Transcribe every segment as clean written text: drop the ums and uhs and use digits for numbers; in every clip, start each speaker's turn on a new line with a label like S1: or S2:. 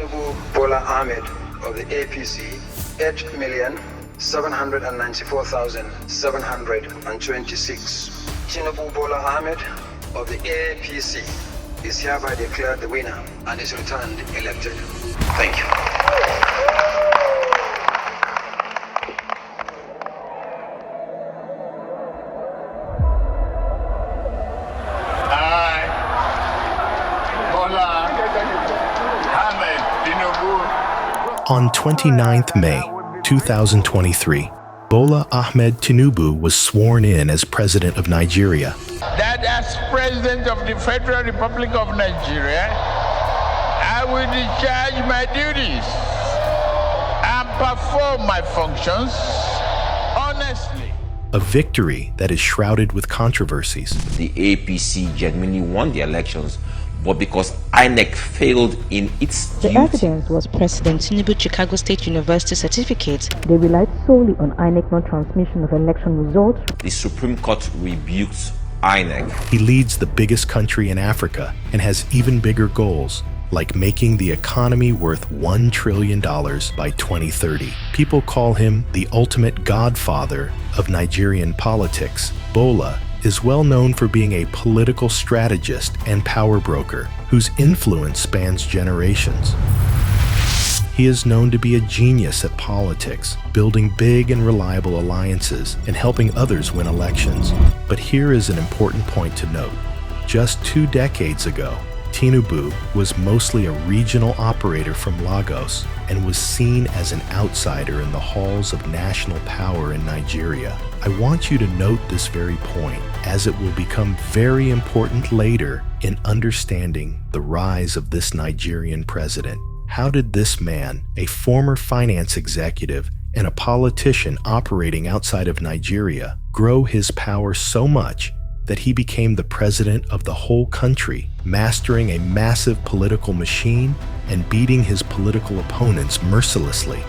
S1: Tinubu Bola Ahmed of the APC, 8,794,726. Tinubu Bola Ahmed of the APC is hereby declared the winner and is returned elected. Thank you.
S2: On 29th May 2023, Bola Ahmed Tinubu was sworn in as President of Nigeria.
S3: That as President of the Federal Republic of Nigeria, I will discharge my duties and perform my functions honestly.
S2: A victory that is shrouded with controversies.
S4: The APC genuinely won the elections, but because INEC failed in its duty.
S5: The evidence was President Tinubu's Chicago State University certificate.
S6: They relied solely on INEC non-transmission of election results.
S4: The Supreme Court rebuked INEC.
S2: He leads the biggest country in Africa and has even bigger goals, like making the economy worth $1 trillion by 2030. People call him the ultimate godfather of Nigerian politics. Bola is well known for being a political strategist and power broker whose influence spans generations. He is known to be a genius at politics, building big and reliable alliances and helping others win elections. But here is an important point to note. Just 2 decades ago, Tinubu was mostly a regional operator from Lagos and was seen as an outsider in the halls of national power in Nigeria. I want you to note this very point, as it will become very important later in understanding the rise of this Nigerian president. How did this man, a former finance executive and a politician operating outside of Nigeria, grow his power so much that he became the president of the whole country, mastering a massive political machine and beating his political opponents mercilessly?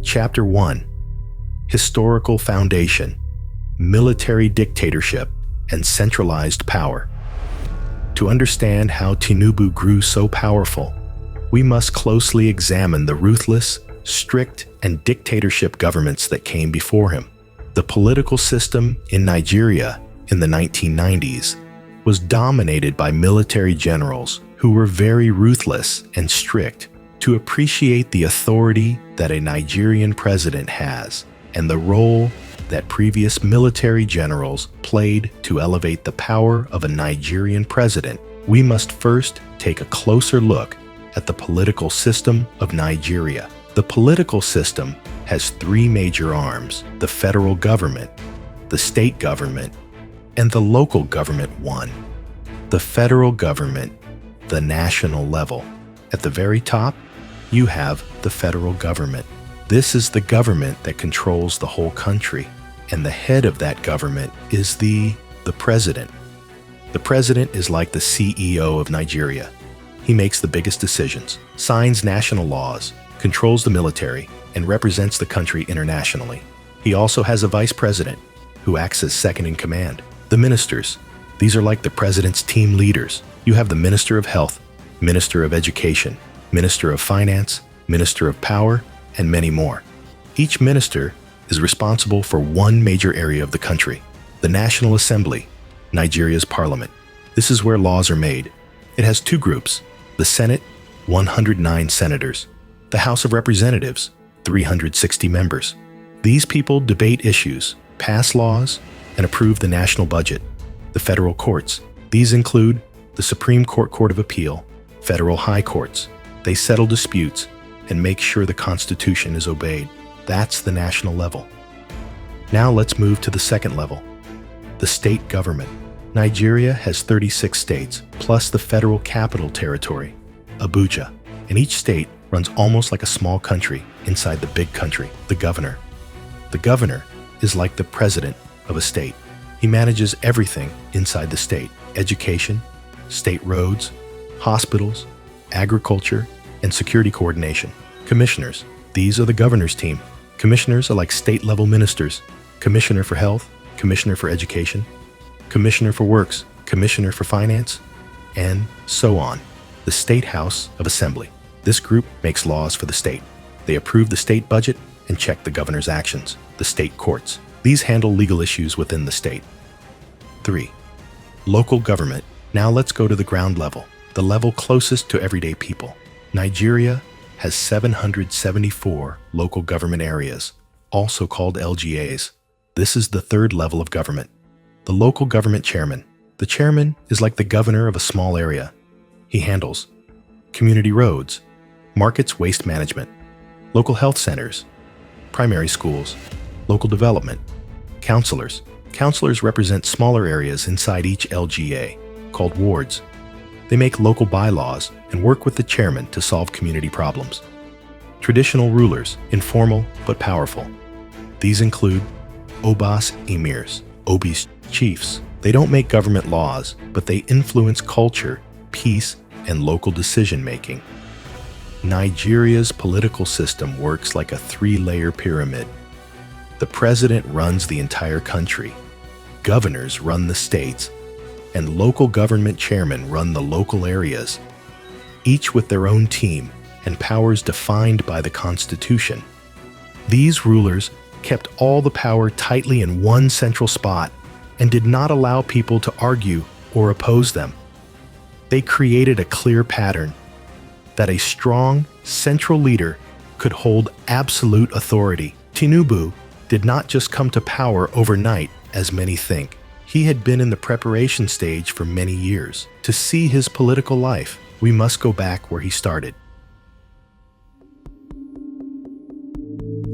S2: Chapter 1: Historical Foundation, Military Dictatorship, and Centralized Power. To understand how Tinubu grew so powerful, we must closely examine the ruthless, strict, and dictatorship governments that came before him. The political system in Nigeria in the 1990s was dominated by military generals who were very ruthless and strict. To appreciate the authority that a Nigerian president has and the role that previous military generals played to elevate the power of a Nigerian president, we must first take a closer look at the political system of Nigeria. The political system has 3 major arms: the federal government, the state government, and the local government one. The federal government, the national level. At the very top, you have the federal government. This is the government that controls the whole country, and the head of that government is the president. The president is like the CEO of Nigeria. He makes the biggest decisions, signs national laws, controls the military, and represents the country internationally. He also has a vice president, who acts as second in command. The ministers, these are like the president's team leaders. You have the Minister of Health, Minister of Education, Minister of Finance, Minister of Power, and many more. Each minister is responsible for one major area of the country: the National Assembly, Nigeria's parliament. This is where laws are made. It has 2 groups: the Senate, 109 senators; the House of Representatives, 360 members. These people debate issues, pass laws, and approve the national budget. The federal courts, these include the Supreme Court of Appeal, federal high courts. They settle disputes and make sure the Constitution is obeyed. That's the national level. Now let's move to the second level, the state government. Nigeria has 36 states, plus the federal capital territory, Abuja, and each state runs almost like a small country inside the big country, the governor. The governor is like the president of a state. He manages everything inside the state: education, state roads, hospitals, agriculture, and security coordination. Commissioners, these are the governor's team. Commissioners are like state-level ministers: Commissioner for Health, Commissioner for Education, Commissioner for Works, Commissioner for Finance, and so on. The State House of Assembly. This group makes laws for the state. They approve the state budget and check the governor's actions. The state courts. These handle legal issues within the state. 3. Local government. Now let's go to the ground level, the level closest to everyday people. Nigeria has 774 local government areas, also called LGAs. This is the third level of government. The local government chairman. The chairman is like the governor of a small area. He handles community roads, markets waste management, local health centers, primary schools, local development, councilors. Councilors represent smaller areas inside each LGA, called wards. They make local bylaws and work with the chairman to solve community problems. Traditional rulers, informal but powerful. These include Obas emirs, Obis chiefs. They don't make government laws, but they influence culture, peace, and local decision-making. Nigeria's political system works like a 3-layer pyramid. The president runs the entire country, governors run the states, and local government chairmen run the local areas, each with their own team and powers defined by the Constitution. These rulers kept all the power tightly in one central spot and did not allow people to argue or oppose them. They created a clear pattern that a strong central leader could hold absolute authority. Tinubu did not just come to power overnight, as many think. He had been in the preparation stage for many years. To see his political life, we must go back where he started.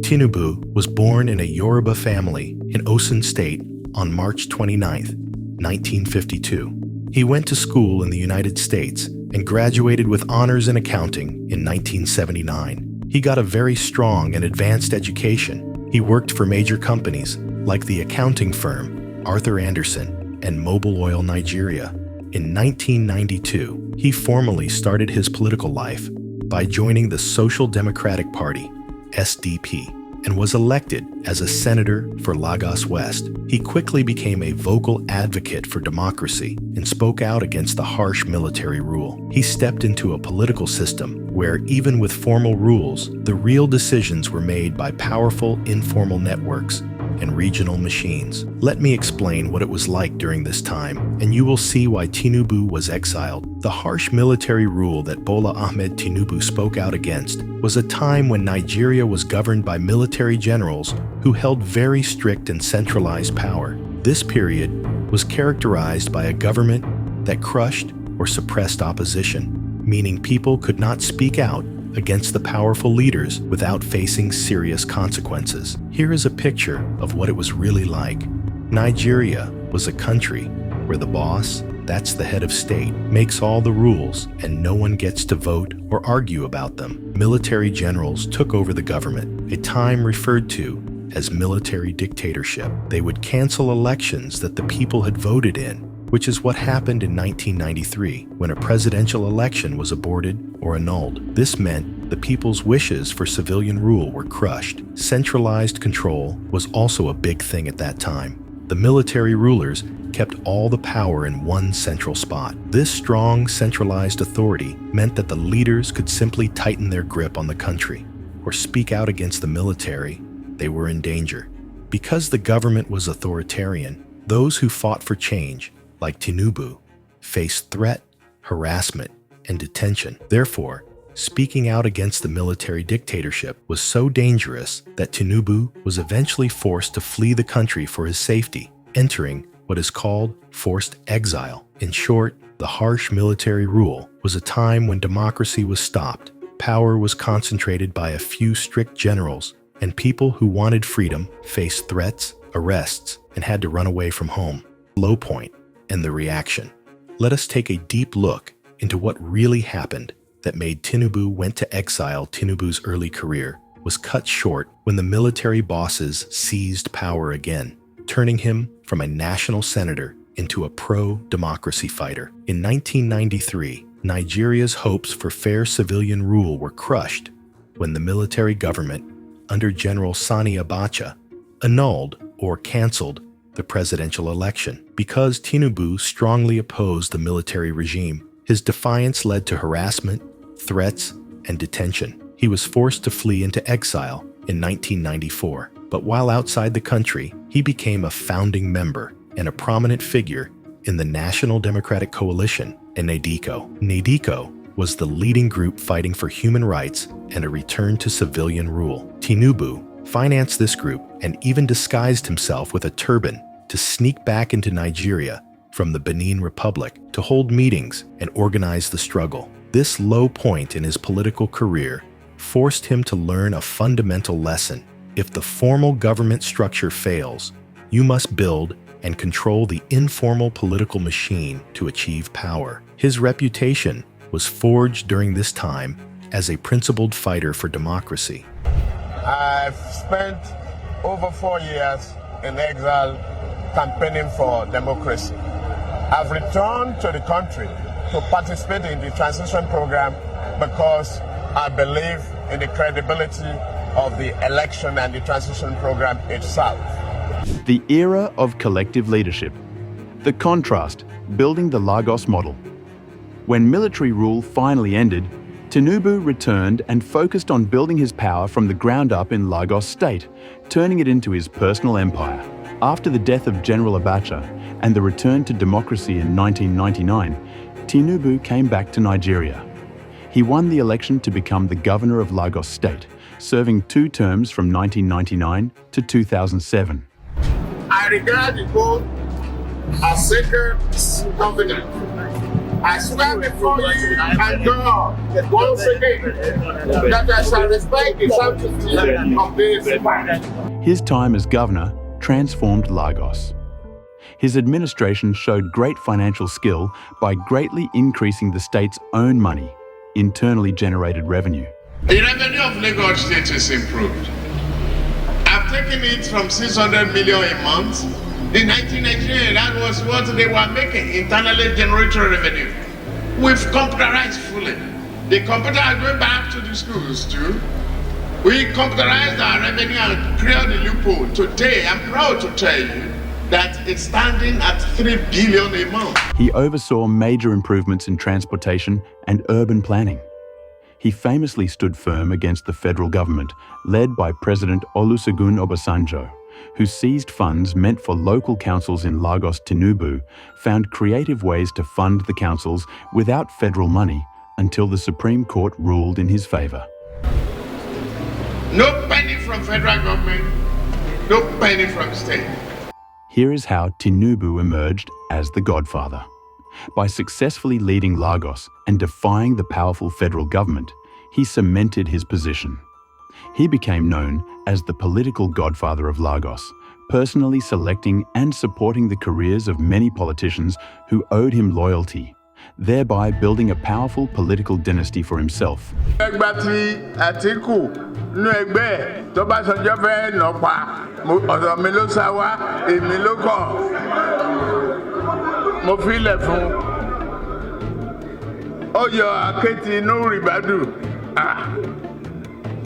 S2: Tinubu was born in a Yoruba family in Osun State on March 29, 1952. He went to school in the United States and graduated with honors in accounting in 1979. He got a very strong and advanced education. He worked for major companies like the accounting firm Arthur Andersen and Mobil Oil Nigeria. In 1992, he formally started his political life by joining the Social Democratic Party, SDP, and was elected as a senator for Lagos West. He quickly became a vocal advocate for democracy and spoke out against the harsh military rule. He stepped into a political system where, even with formal rules, the real decisions were made by powerful informal networks and regional machines. Let me explain what it was like during this time, and you will see why Tinubu was exiled. The harsh military rule that Bola Ahmed Tinubu spoke out against was a time when Nigeria was governed by military generals who held very strict and centralized power. This period was characterized by a government that crushed or suppressed opposition, meaning people could not speak out against the powerful leaders without facing serious consequences. Here is a picture of what it was really like. Nigeria was a country where the boss, that's the head of state, makes all the rules and no one gets to vote or argue about them. Military generals took over the government, a time referred to as military dictatorship. They would cancel elections that the people had voted in, which is what happened in 1993 when a presidential election was aborted or annulled. This meant the people's wishes for civilian rule were crushed. Centralized control was also a big thing at that time. The military rulers kept all the power in one central spot. This strong, centralized authority meant that the leaders could simply tighten their grip on the country or speak out against the military. They were in danger. Because the government was authoritarian, those who fought for change, like Tinubu, faced threat, harassment, and detention. Therefore, speaking out against the military dictatorship was so dangerous that Tinubu was eventually forced to flee the country for his safety, entering what is called forced exile. In short, the harsh military rule was a time when democracy was stopped, power was concentrated by a few strict generals, and people who wanted freedom faced threats, arrests, and had to run away from home. Low point and the reaction. Let us take a deep look into what really happened that made Tinubu went to exile. Tinubu's early career was cut short when the military bosses seized power again, turning him from a national senator into a pro-democracy fighter. In 1993, Nigeria's hopes for fair civilian rule were crushed when the military government, under General Sani Abacha, annulled or canceled the presidential election. Because Tinubu strongly opposed the military regime, his defiance led to harassment, threats, and detention. He was forced to flee into exile in 1994. But while outside the country, he became a founding member and a prominent figure in the National Democratic Coalition, NADECO. NADECO was the leading group fighting for human rights and a return to civilian rule. Tinubu financed this group and even disguised himself with a turban to sneak back into Nigeria from the Benin Republic to hold meetings and organize the struggle. This low point in his political career forced him to learn a fundamental lesson. If the formal government structure fails, you must build and control the informal political machine to achieve power. His reputation was forged during this time as a principled fighter for democracy.
S3: I've spent over 4 years in exile campaigning for democracy. I've returned to the country to participate in the transition program because I believe in the credibility of the election and the transition program itself.
S7: The era of collective leadership. The contrast, building the Lagos model. When military rule finally ended, Tinubu returned and focused on building his power from the ground up in Lagos State, turning it into his personal empire. After the death of General Abacha and the return to democracy in 1999, Tinubu came back to Nigeria. He won the election to become the governor of Lagos State, serving 2 terms from 1999 to 2007.
S3: I regard the vote as sacred covenant. I swear before you and God once again that I shall respect the sanctity of this land.
S7: His time as governor transformed Lagos. His administration showed great financial skill by greatly increasing the state's own money, internally generated revenue.
S3: The revenue of Lagos State is improved. I've taken it from 600 million a month. In 1998, that was what they were making, internally generated revenue. We've computerized fully. The computer are going back to the schools too. We computerized our revenue and cleared the loophole. Today, I'm proud to tell you that it's standing at 3 billion a month.
S7: He oversaw major improvements in transportation and urban planning. He famously stood firm against the federal government, led by President Olusegun Obasanjo, who seized funds meant for local councils in Lagos. Tinubu found creative ways to fund the councils without federal money until the Supreme Court ruled in his favor.
S3: No penny from federal government, no penny from state.
S7: Here is how Tinubu emerged as the Godfather. By successfully leading Lagos and defying the powerful federal government, he cemented his position. He became known as the political godfather of Lagos, personally selecting and supporting the careers of many politicians who owed him loyalty, thereby building a powerful political dynasty for himself.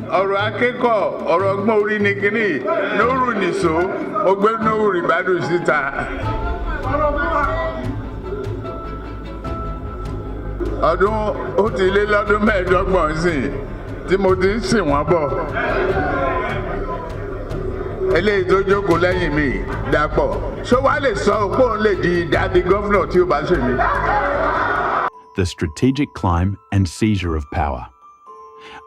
S3: Ọ̀rọ̀ akẹ́kọ̀ọ́ ọ̀rọ̀ ọgbọ́n orí ni kíní lóòrù nìṣó ọgbẹ́ lóòrù ìbádùn síta. Ọdún ó ti lé lọ́dún mẹ́ẹ̀ẹ́dọ́gbọ̀n sìn tí mo ti ń sìn wọ́n bọ̀. Eléyìí tó jókòó lẹ́yìn mi Dàpọ̀ ṣó wàá lè sọ pé òun lè di ìdádì gọ́fúnà tí ó bá ṣe mí.
S7: The strategic climb and seizure of power.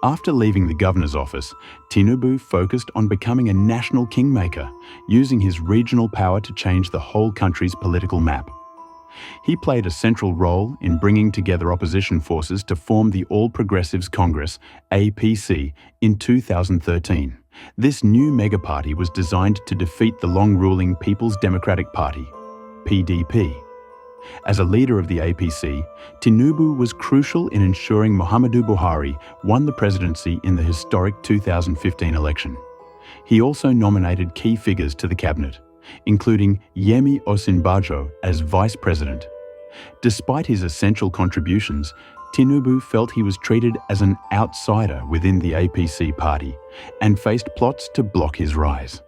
S7: After leaving the governor's office, Tinubu focused on becoming a national kingmaker, using his regional power to change the whole country's political map. He played a central role in bringing together opposition forces to form the All Progressives Congress, APC, in 2013. This new mega-party was designed to defeat the long-ruling People's Democratic Party, PDP. As a leader of the APC, Tinubu was crucial in ensuring Muhammadu Buhari won the presidency in the historic 2015 election. He also nominated key figures to the cabinet, including Yemi Osinbajo as vice president. Despite his essential contributions, Tinubu felt he was treated as an outsider within the APC party and faced plots to block his rise.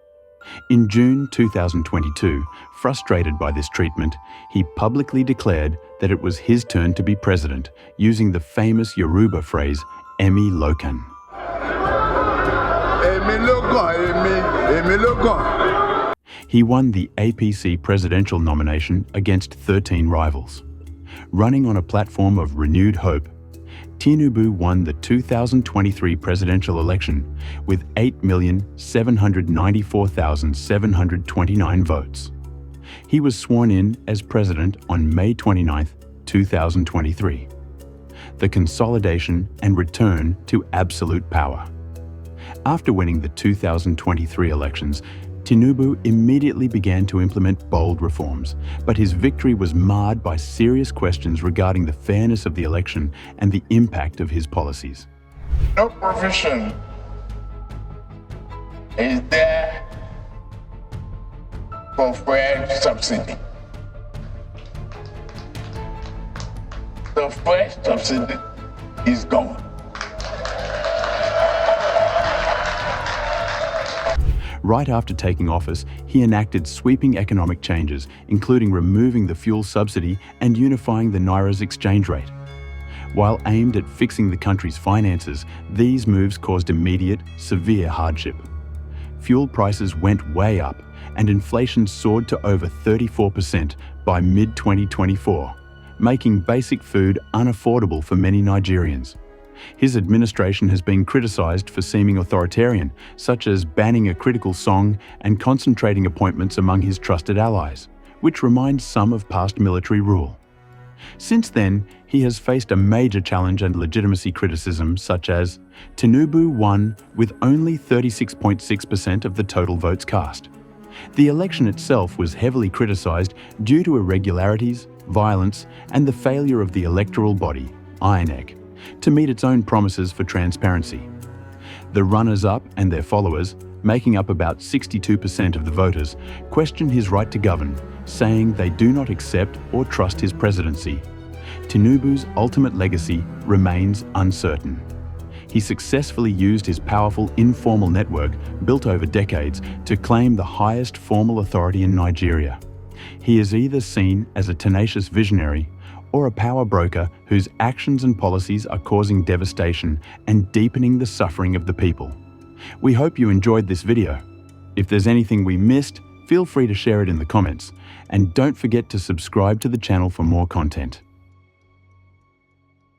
S7: In June 2022, frustrated by this treatment, he publicly declared that it was his turn to be president, using the famous Yoruba phrase, Emi Lokan. He won the APC presidential nomination against 13 rivals. Running on a platform of renewed hope, Tinubu won the 2023 presidential election with 8,794,729 votes. He was sworn in as president on May 29, 2023. The consolidation and return to absolute power. After winning the 2023 elections, Tinubu immediately began to implement bold reforms, but his victory was marred by serious questions regarding the fairness of the election and the impact of his policies.
S3: No provision is there for fuel subsidy. The fuel subsidy is gone.
S7: Right after taking office, he enacted sweeping economic changes, including removing the fuel subsidy and unifying the Naira's exchange rate. While aimed at fixing the country's finances, these moves caused immediate, severe hardship. Fuel prices went way up, and inflation soared to over 34% by mid-2024, making basic food unaffordable for many Nigerians. His administration has been criticised for seeming authoritarian, such as banning a critical song and concentrating appointments among his trusted allies, which reminds some of past military rule. Since then, he has faced a major challenge and legitimacy criticism, such as Tinubu won with only 36.6% of the total votes cast. The election itself was heavily criticised due to irregularities, violence, and the failure of the electoral body, INEC, to meet its own promises for transparency. The runners-up and their followers, making up about 62% of the voters, question his right to govern, saying they do not accept or trust his presidency. Tinubu's ultimate legacy remains uncertain. He successfully used his powerful informal network, built over decades, to claim the highest formal authority in Nigeria. He is either seen as a tenacious visionary or a power broker whose actions and policies are causing devastation and deepening the suffering of the people. We hope you enjoyed this video. If there's anything we missed, feel free to share it in the comments, and don't forget to subscribe to the channel for more content.